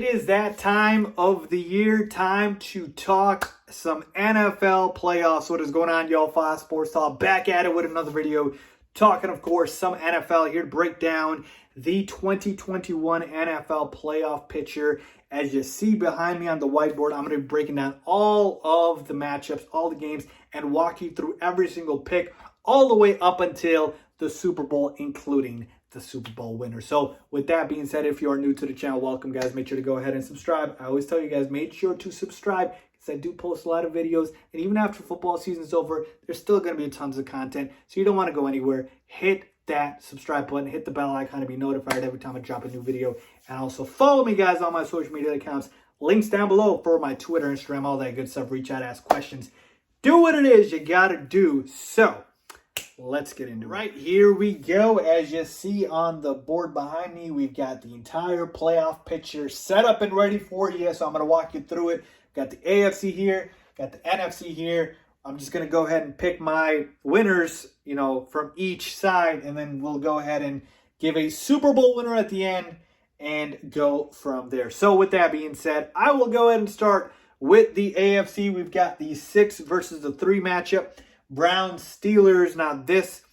is that time of the year, time to talk some NFL playoffs. What is going on, y'all? Faiz Sports Talk back at it with another video. Talking, of course, some NFL here to break down the 2021 NFL playoff picture. As you see behind me on the whiteboard, I'm going to be breaking down all of the matchups, all the games, and walk you through every single pick all the way up until the Super Bowl, including the Super Bowl winner. So with that being said, if you are new to the channel, welcome, guys. Make sure to go ahead and subscribe. I always tell you guys, make sure to subscribe because I do post a lot of videos, and even after football season is over, there's still going to be tons of content, so you don't want to go anywhere. Hit that subscribe button, hit the bell icon to be notified every time I drop a new video, and also follow me, guys, on my social media accounts. Links down below for my Twitter, Instagram, all that good stuff. Reach out, ask questions, do what it is you gotta do. So let's get into it. Right, here we go. As you see on the board behind me, we've got the entire playoff picture set up and ready for you. So I'm going to walk you through it. Got the AFC here, got the NFC here. I'm just going to go ahead and pick my winners, from each side, and then we'll go ahead and give a Super Bowl winner at the end and go from there. So with that being said, I will go ahead and start with the AFC. We've got the 6 versus the 3 matchup. Browns, Steelers. Now this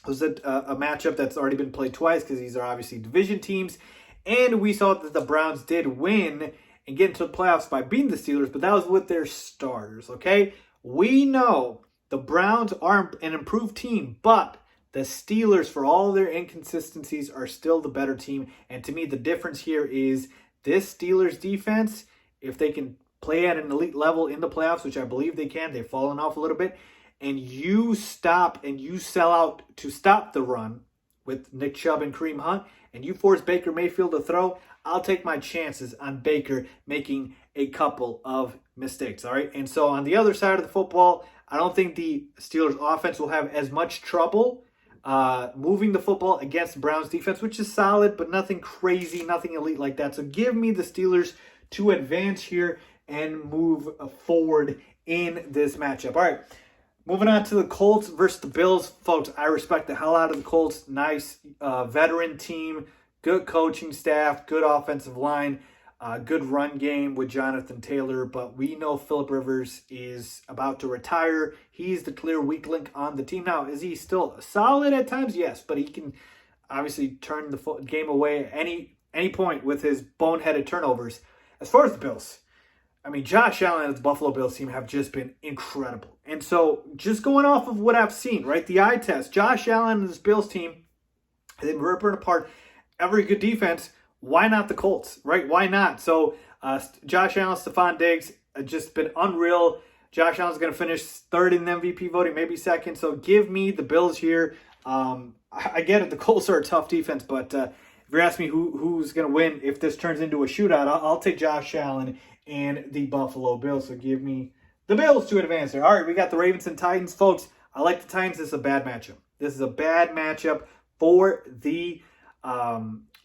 was a matchup that's already been played twice because these are obviously division teams. And we saw that the Browns did win and get into the playoffs by beating the Steelers, but that was with their starters, okay? We know the Browns are an improved team, but the Steelers, for all their inconsistencies, are still the better team. And to me, the difference here is this Steelers defense, if they can play at an elite level in the playoffs, which I believe they can, they've fallen off a little bit, and you stop and you sell out to stop the run with Nick Chubb and Kareem Hunt, and you force Baker Mayfield to throw, I'll take my chances on Baker making a couple of mistakes, all right? And so on the other side of the football, I don't think the Steelers offense will have as much trouble moving the football against the Browns defense, which is solid, but nothing crazy, nothing elite like that. So give me the Steelers to advance here and move forward in this matchup. All right, moving on to the Colts versus the Bills. Folks, I respect the hell out of the Colts. Nice veteran team, good coaching staff, good offensive line, good run game with Jonathan Taylor. But we know Phillip Rivers is about to retire. He's the clear weak link on the team. Now, is he still solid at times? Yes, but he can obviously turn the game away at any point with his boneheaded turnovers. As far as the Bills, I mean, Josh Allen and the Buffalo Bills team have just been incredible. And so just going off of what I've seen, right, the eye test, Josh Allen and this Bills team, they've been ripping apart every good defense. Why not the Colts, right? Why not? So Josh Allen, Stephon Diggs, just been unreal. Josh Allen's going to finish third in the MVP voting, maybe second. So give me the Bills here. I get it. The Colts are a tough defense, but if you're asking me who's going to win if this turns into a shootout, I'll take Josh Allen and the Buffalo Bills. So give me the Bills to advance there. All right, we got the Ravens and Titans. Folks, I like the Titans. This is a bad matchup. This is a bad matchup for the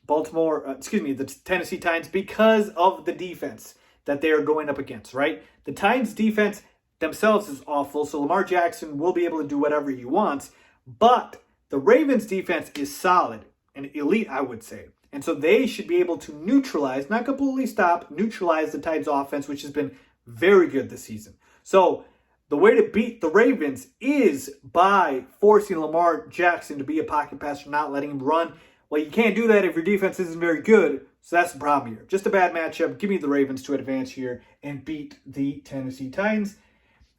the Tennessee Titans because of the defense that they are going up against, right? The Titans defense themselves is awful, so Lamar Jackson will be able to do whatever he wants, but the Ravens defense is solid and elite, I would say. And so they should be able to neutralize, not completely stop, neutralize the Titans offense, which has been very good this season. So the way to beat the Ravens is by forcing Lamar Jackson to be a pocket passer, not letting him run. Well, you can't do that if your defense isn't very good, so that's the problem here. Just a bad matchup. Give me the Ravens to advance here and beat the Tennessee Titans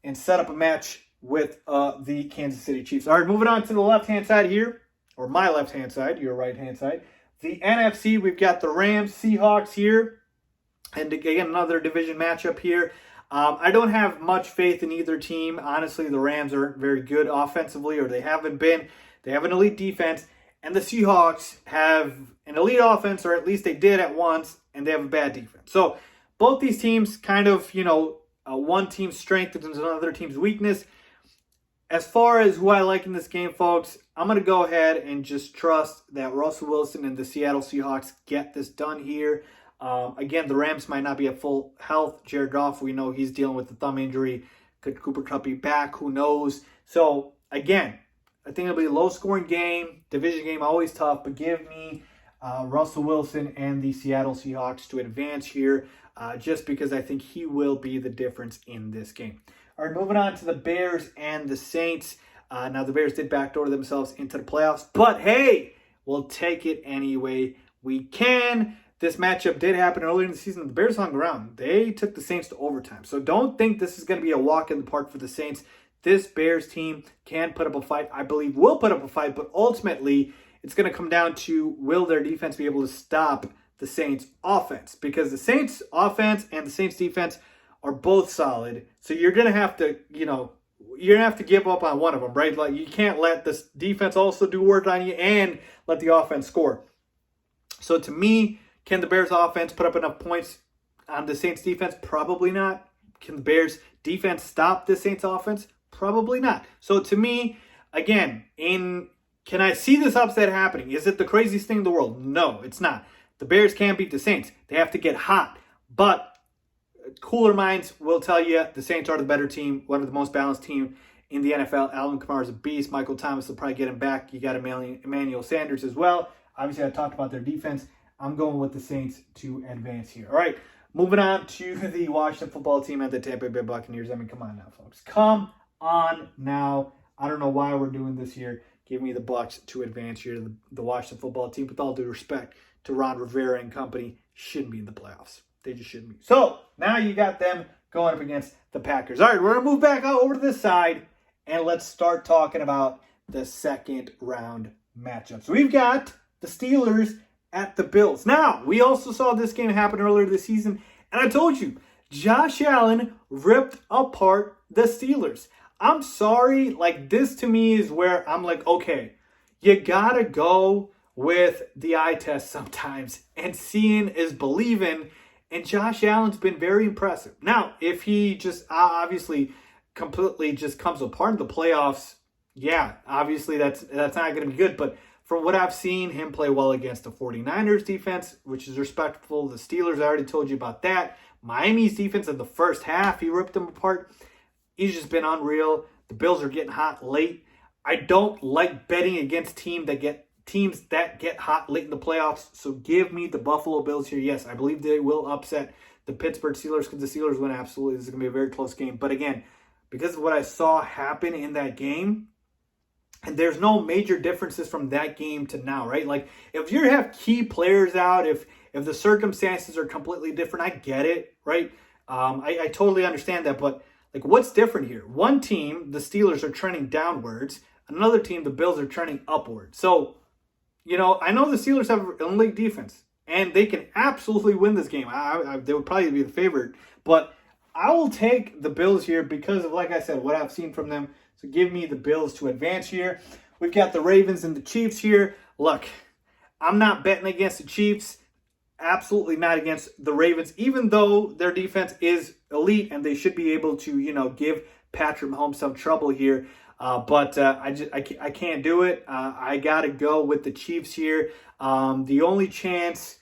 and set up a match with the Kansas City Chiefs. All right, moving on to the left-hand side here, or my left-hand side, your right-hand side. The NFC, we've got the Rams, Seahawks here, and again, another division matchup here. I don't have much faith in either team. Honestly, the Rams aren't very good offensively, or they haven't been. They have an elite defense, and the Seahawks have an elite offense, or at least they did at once, and they have a bad defense. So both these teams kind of, one team's strength is another team's weakness. As far as who I like in this game, folks, I'm going to go ahead and just trust that Russell Wilson and the Seattle Seahawks get this done here. Again, the Rams might not be at full health. Jared Goff, we know he's dealing with the thumb injury. Could Cooper Kupp be back? Who knows? So, again, I think it'll be a low-scoring game. Division game, always tough. But give me Russell Wilson and the Seattle Seahawks to advance here, just because I think he will be the difference in this game. All right, moving on to the Bears and the Saints. Now, the Bears did backdoor themselves into the playoffs, but hey, we'll take it anyway we can. This matchup did happen earlier in the season. The Bears hung around. They took the Saints to overtime. So don't think this is going to be a walk in the park for the Saints. This Bears team can put up a fight. I believe will put up a fight, but ultimately it's going to come down to will their defense be able to stop the Saints offense? Because the Saints offense and the Saints defense are both solid. So you're going to have to, you're going to have to give up on one of them, right? Like you can't let this defense also do work on you and let the offense score. So to me, can the Bears offense put up enough points on the Saints defense? Probably not. Can the Bears defense stop the Saints offense? Probably not. So to me, again, can I see this upset happening? Is it the craziest thing in the world? No, it's not. The Bears can't beat the Saints. They have to get hot. But cooler minds will tell you the Saints are the better team, one of the most balanced team in the NFL. Alvin Kamara is a beast. Michael Thomas will probably get him back. You got Emmanuel Sanders as well. Obviously, I talked about their defense. I'm going with the Saints to advance here. All right, moving on to the Washington football team and the Tampa Bay Buccaneers. I mean, come on now, folks. Come on now. I don't know why we're doing this here. Give me the Bucs to advance here. The Washington football team, with all due respect to Ron Rivera and company, shouldn't be in the playoffs. They just shouldn't be. So now you got them going up against the Packers. All right, we're going to move back out over to this side, and let's start talking about the second round matchup. So we've got the Steelers at the Bills. Now, we also saw this game happen earlier this season, and I told you, Josh Allen ripped apart the Steelers. I'm sorry, like this to me is where I'm like, okay, you gotta go with the eye test sometimes, and seeing is believing, and Josh Allen's been very impressive. Now, if he just obviously completely just comes apart in the playoffs, yeah, obviously that's not going to be good, but from what I've seen him play well against the 49ers defense, which is respectful. The Steelers, I already told you about that. Miami's defense in the first half, he ripped them apart. He's just been unreal. The Bills are getting hot late. I don't like betting against teams that get hot late in the playoffs. So give me the Buffalo Bills here. Yes, I believe they will upset the Pittsburgh Steelers because the Steelers win absolutely. This is going to be a very close game. But again, because of what I saw happen in that game, and there's no major differences from that game to now, right? Like, if you have key players out, if the circumstances are completely different, I get it, right? I totally understand that, but like, what's different here? One team, the Steelers, are trending downwards. Another team, the Bills, are trending upwards. So, I know the Steelers have an elite defense, and they can absolutely win this game. They would probably be the favorite, but I will take the Bills here because of, like I said, what I've seen from them. So give me the Bills to advance here. We've got the Ravens and the Chiefs here. Look, I'm not betting against the Chiefs. Absolutely not against the Ravens, even though their defense is elite and they should be able to, give Patrick Mahomes some trouble here. But I can't do it. I got to go with the Chiefs here. The only chance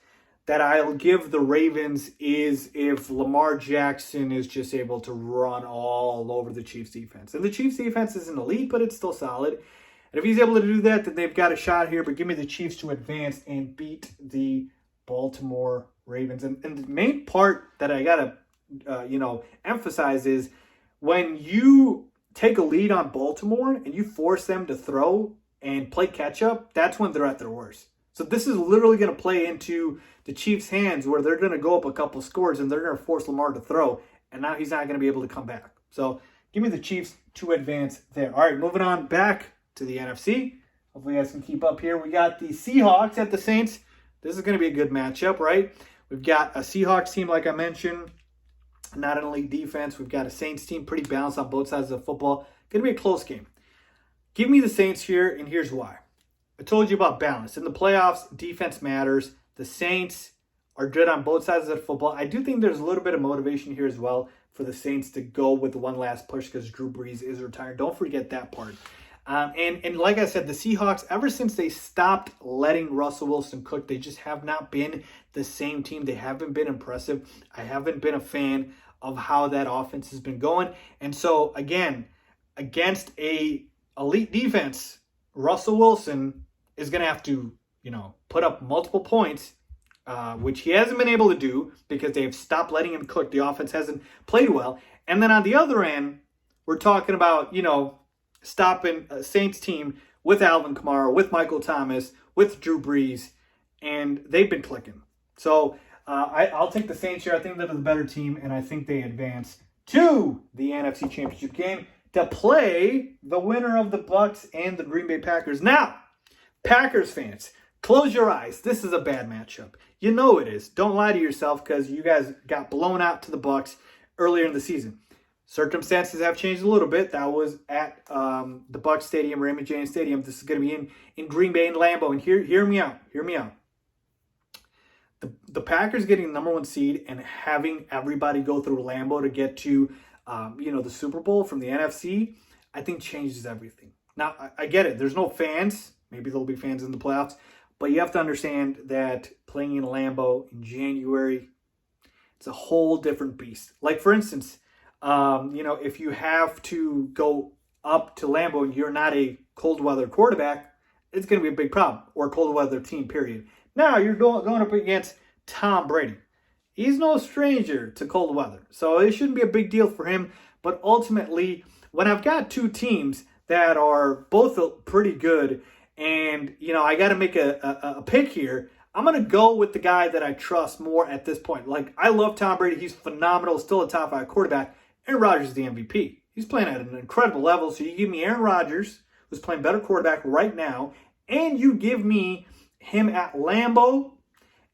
that I'll give the Ravens is if Lamar Jackson is just able to run all over the Chiefs defense. And the Chiefs defense isn't elite, but it's still solid. And if he's able to do that, then they've got a shot here. But give me the Chiefs to advance and beat the Baltimore Ravens. And the main part that I got to, emphasize is when you take a lead on Baltimore and you force them to throw and play catch up, that's when they're at their worst. So this is literally going to play into the Chiefs' hands where they're going to go up a couple scores and they're going to force Lamar to throw, and now he's not going to be able to come back. So give me the Chiefs to advance there. All right, moving on back to the NFC. Hopefully you guys can keep up here. We got the Seahawks at the Saints. This is going to be a good matchup, right? We've got a Seahawks team, like I mentioned, not an elite defense. We've got a Saints team, pretty balanced on both sides of the football. Going to be a close game. Give me the Saints here, and here's why. I told you about balance. In the playoffs, defense matters. The Saints are good on both sides of the football. I do think there's a little bit of motivation here as well for the Saints to go with one last push because Drew Brees is retired. Don't forget that part. And like I said, the Seahawks, ever since they stopped letting Russell Wilson cook, they just have not been the same team. They haven't been impressive. I haven't been a fan of how that offense has been going. And so, again, against a elite defense, Russell Wilson is going to have to put up multiple points, which he hasn't been able to do because they've stopped letting him cook. The offense hasn't played well. And then on the other end, we're talking about, stopping a Saints team with Alvin Kamara, with Michael Thomas, with Drew Brees, and they've been clicking. So I'll take the Saints here. I think they're the better team, and I think they advance to the NFC Championship game to play the winner of the Bucs and the Green Bay Packers. Now, Packers fans, close your eyes. This is a bad matchup. You know it is. Don't lie to yourself because you guys got blown out to the Bucs earlier in the season. Circumstances have changed a little bit. That was at the Bucs Stadium, Raymond James Stadium. This is going to be in Green Bay and Lambeau. And hear me out. Hear me out. The Packers getting the number 1 seed and having everybody go through Lambeau to get to, the Super Bowl from the NFC, I think changes everything. Now, I get it. There's no fans. Maybe there'll be fans in the playoffs. But you have to understand that playing in Lambeau in January, it's a whole different beast. Like, for instance, if you have to go up to Lambeau and you're not a cold weather quarterback, it's going to be a big problem. Or a cold weather team, period. Now you're going up against Tom Brady. He's no stranger to cold weather. So it shouldn't be a big deal for him. But ultimately, when I've got two teams that are both pretty good and, I got to make a pick here, I'm going to go with the guy that I trust more at this point. Like, I love Tom Brady. He's phenomenal. Still a top 5 quarterback. Aaron Rodgers is the MVP. He's playing at an incredible level. So you give me Aaron Rodgers, who's playing better quarterback right now, and you give me him at Lambeau,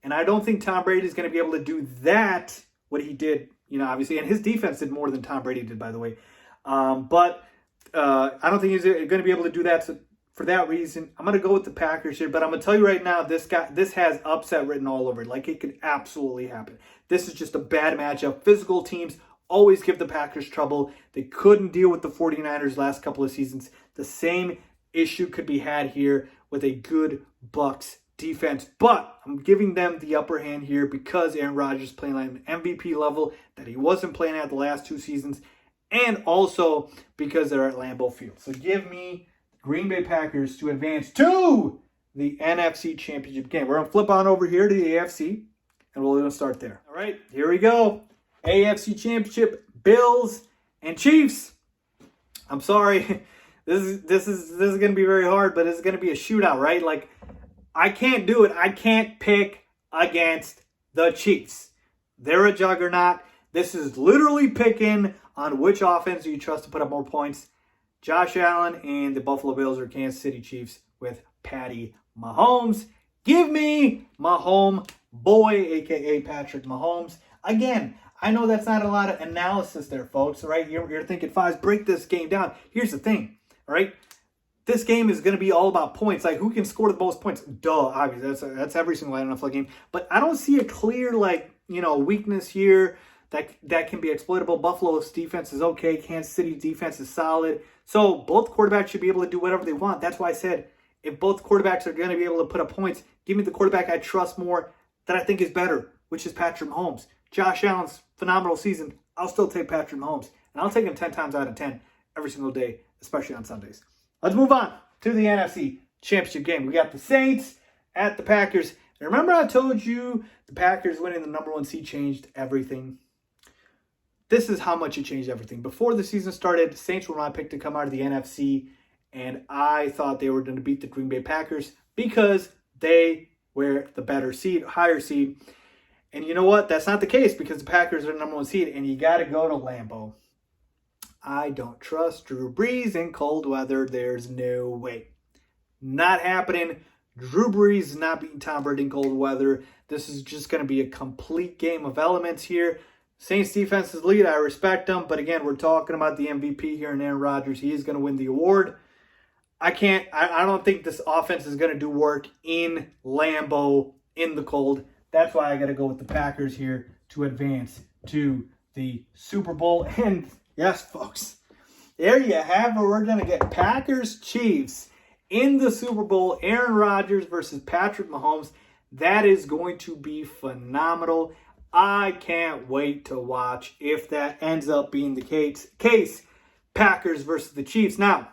and I don't think Tom Brady is going to be able to do that, what he did, obviously, and his defense did more than Tom Brady did, by the way. But I don't think he's going to be able to do that. So for that reason, I'm going to go with the Packers here. But I'm going to tell you right now, this has upset written all over it. Like, it could absolutely happen. This is just a bad matchup. Physical teams always give the Packers trouble. They couldn't deal with the 49ers last couple of seasons. The same issue could be had here with a good Bucs defense. But I'm giving them the upper hand here because Aaron Rodgers is playing at an MVP level that he wasn't playing at the last 2 seasons. And also because they're at Lambeau Field. So give me the Green Bay Packers to advance to the NFC Championship game. We're going to flip on over here to the AFC. And we're going to start there. All right, here we go. AFC Championship, Bills and Chiefs. I'm sorry. This is going to be very hard, but it's going to be a shootout, right? Like, I can't do it. I can't pick against the Chiefs. They're a juggernaut. This is literally picking on which offense do you trust to put up more points. Josh Allen and the Buffalo Bills or Kansas City Chiefs with Patty Mahomes. Give me my home boy, a.k.a. Patrick Mahomes. Again, I know that's not a lot of analysis there, folks, right? You're thinking, Faiz, break this game down. Here's the thing, all right? This game is going to be all about points. Like, who can score the most points? Duh, obviously. That's every single NFL game. But I don't see a clear, weakness here that can be exploitable. Buffalo's defense is okay. Kansas City's defense is solid. So both quarterbacks should be able to do whatever they want. That's why I said, if both quarterbacks are going to be able to put up points, give me the quarterback I trust more that I think is better, which is Patrick Mahomes. Josh Allen's phenomenal season. I'll still take Patrick Mahomes. And I'll take him 10 times out of 10 every single day, especially on Sundays. Let's move on to the NFC Championship game. We got the Saints at the Packers. And remember I told you the Packers winning the number 1 seed changed everything? This is how much it changed everything. Before the season started, the Saints were my pick to come out of the NFC. And I thought they were going to beat the Green Bay Packers because they were the better seed, higher seed. And you know what? That's not the case because the Packers are the number 1 seed. And you got to go to Lambeau. I don't trust Drew Brees in cold weather. There's no way. Not happening. Drew Brees is not beating Tom Brady in cold weather. This is just going to be a complete game of elements here. Saints defense is lead. I respect them. But again, we're talking about the MVP here in Aaron Rodgers. He is going to win the award. I don't think this offense is going to do work in Lambeau in the cold. That's why I got to go with the Packers here to advance to the Super Bowl. And yes, folks, there you have it. We're going to get Packers-Chiefs in the Super Bowl. Aaron Rodgers versus Patrick Mahomes. That is going to be phenomenal. I can't wait to watch if that ends up being the case. Packers versus the Chiefs. Now,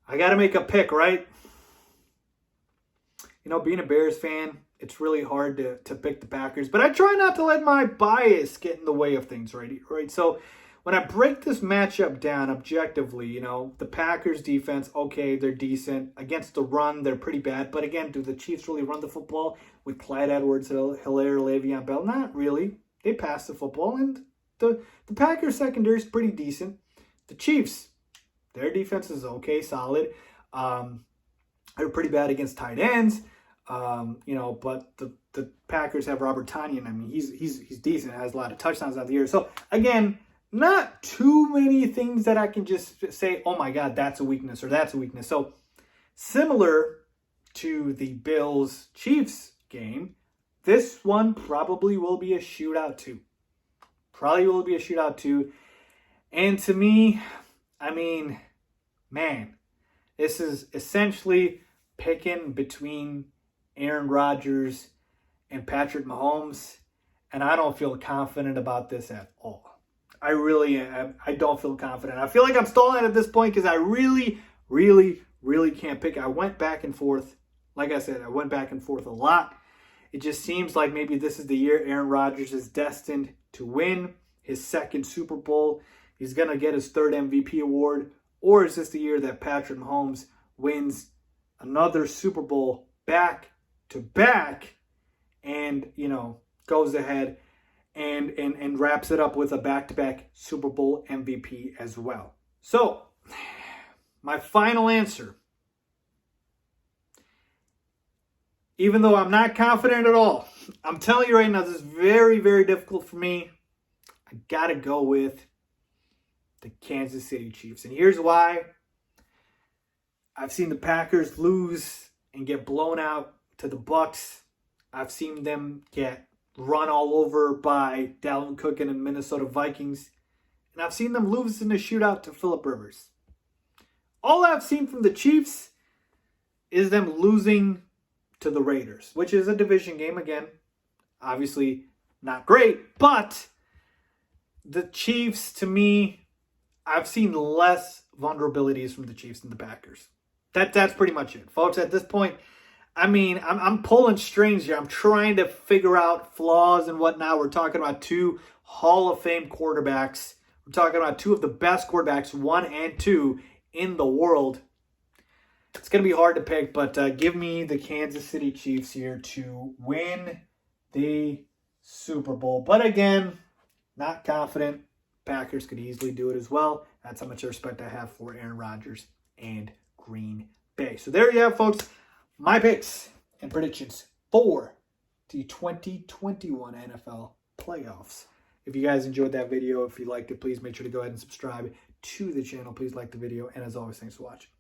I got to make a pick, right? being a Bears fan, it's really hard to pick the Packers. But I try not to let my bias get in the way of things, right? So when I break this matchup down objectively, the Packers defense, okay, they're decent. Against the run, they're pretty bad. But again, do the Chiefs really run the football with Clyde Edwards-Helaire, Le'Veon Bell? Not really. They pass the football, and the Packers secondary is pretty decent. The Chiefs, their defense is okay, solid. They're pretty bad against tight ends. But the Packers have Robert Tonyan. I mean, he's decent, has a lot of touchdowns out of the year. So again, not too many things that I can just say, oh my God, that's a weakness or that's a weakness. So similar to the Bills-Chiefs game, this one probably will be a shootout too. And to me, I mean, man, this is essentially picking between Aaron Rodgers and Patrick Mahomes, and I don't feel confident about this at all. I don't feel confident. I feel like I'm stalling at this point because I really can't pick. I went back and forth. Like I said, I went back and forth a lot. It just seems like maybe this is the year Aaron Rodgers is destined to win his second Super Bowl. He's going to get his third MVP award. Or is this the year that Patrick Mahomes wins another Super Bowl back to back and, goes ahead and wraps it up with a back-to-back Super Bowl MVP as well? So, my final answer, even though I'm not confident at all, I'm telling you right now, this is very, very difficult for me. I got to go with the Kansas City Chiefs. And here's why. I've seen the Packers lose and get blown out to the Bucs. I've seen them get run all over by Dalvin Cook and the Minnesota Vikings. And I've seen them lose in a shootout to Phillip Rivers. All I've seen from the Chiefs is them losing to the Raiders, which is a division game again. Obviously not great, but the Chiefs, to me, I've seen less vulnerabilities from the Chiefs than the Packers. That's pretty much it. Folks, at this point, I mean, I'm pulling strings here. I'm trying to figure out flaws and whatnot. We're talking about two Hall of Fame quarterbacks. We're talking about two of the best quarterbacks, 1 and 2, in the world. It's going to be hard to pick, but give me the Kansas City Chiefs here to win the Super Bowl. But again, not confident. Packers could easily do it as well. That's how much respect I have for Aaron Rodgers and Green Bay. So there you have, folks, my picks and predictions for the 2021 NFL playoffs. If you guys enjoyed that video, if you liked it, please make sure to go ahead and subscribe to the channel. Please like the video. And as always, thanks for watching.